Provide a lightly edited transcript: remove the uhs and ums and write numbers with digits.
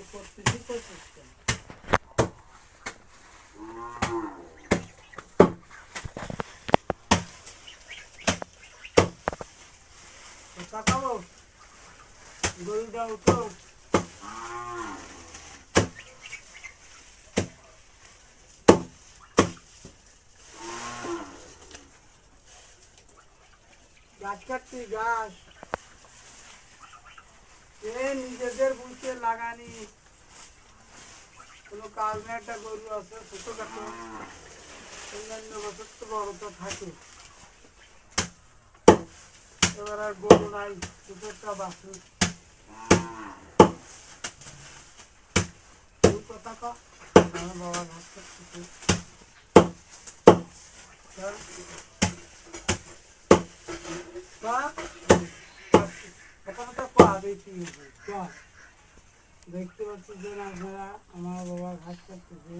করতেছি প্রচেষ্টা তাকাবো গরুটা উঠো গাছ কাটছি গাছ নিজেদের বুঝতে লাগানি কোনো কাজ না একটা গরু আছে ছোটখাটো অন্যান্য বছর তো বড় তো থাকে এবার আর গরু নাই ছোট একটা বাছুর কথা কা আমার বাবা ঘাস কাটতেছে দেখতে পাচ্ছি যে আপনারা আমার বাবা ঘাস কাটতেছে